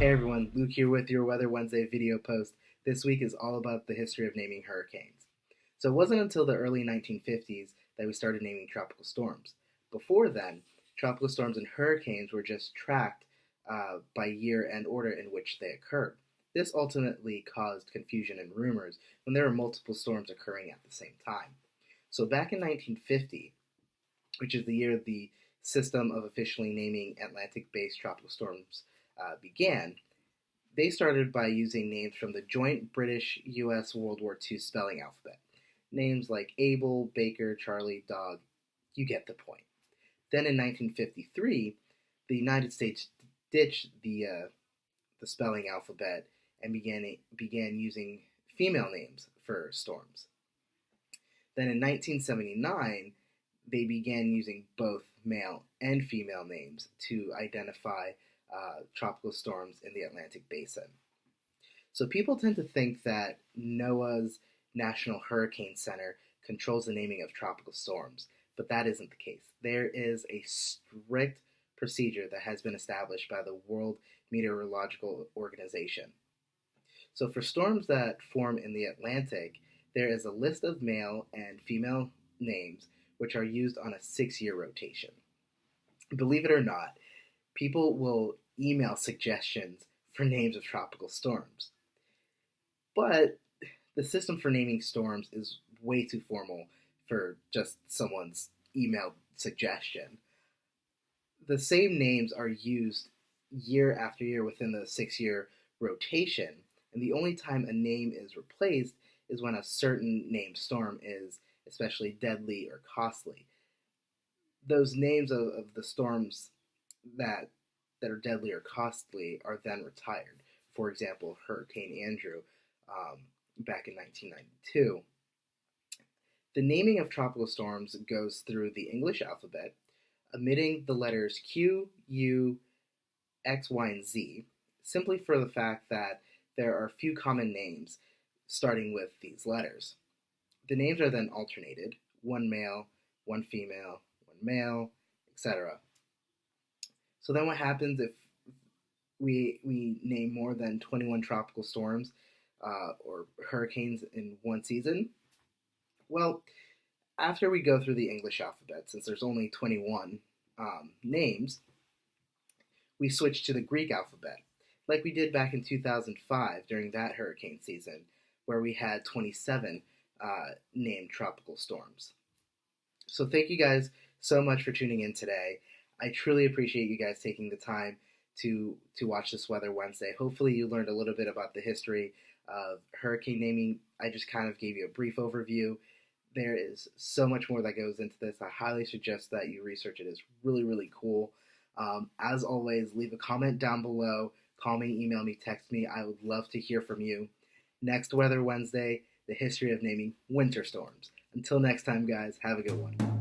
Hey everyone, Luke here with your Weather Wednesday video post. This week is all about the history of naming hurricanes. So it wasn't until the early 1950s that we started naming tropical storms. Before then, tropical storms and hurricanes were just tracked by year and order in which they occurred. This ultimately caused confusion and rumors when there were multiple storms occurring at the same time. So back in 1950, which is the year the system of officially naming Atlantic-based tropical storms began, they started by using names from the joint British-U.S. World War II spelling alphabet. Names like Abel, Baker, Charlie, Dog, you get the point. Then in 1953, the United States ditched the spelling alphabet and began using female names for storms. Then in 1979, they began using both male and female names to identify tropical storms in the Atlantic Basin. So people tend to think that NOAA's National Hurricane Center controls the naming of tropical storms, but that isn't the case. There is a strict procedure that has been established by the World Meteorological Organization. So for storms that form in the Atlantic, there is a list of male and female names which are used on a 6-year rotation. Believe it or not, people will email suggestions for names of tropical storms. But the system for naming storms is way too formal for just someone's emailed suggestion. The same names are used year after year within the 6-year rotation, and the only time a name is replaced is when a certain named storm is especially deadly or costly. Those names of the storms that are deadly or costly are then retired. For example, Hurricane Andrew back in 1992. The naming of tropical storms goes through the English alphabet, omitting the letters Q, U, X, Y, and Z, simply for the fact that there are few common names starting with these letters. The names are then alternated, one male, one female, one male, etc. So then what happens if we name more than 21 tropical storms or hurricanes in one season? Well, after we go through the English alphabet, since there's only 21 names, we switch to the Greek alphabet, like we did back in 2005 during that hurricane season, where we had 27 named tropical storms. So thank you guys so much for tuning in today. I truly appreciate you guys taking the time to watch this Weather Wednesday. Hopefully you learned a little bit about the history of hurricane naming. I just kind of gave you a brief overview. There is so much more that goes into this. I highly suggest that you research it. It's really, really cool. As always, leave a comment down below. Call me, email me, text me. I would love to hear from you. Next Weather Wednesday, the history of naming winter storms. Until next time, guys, have a good one.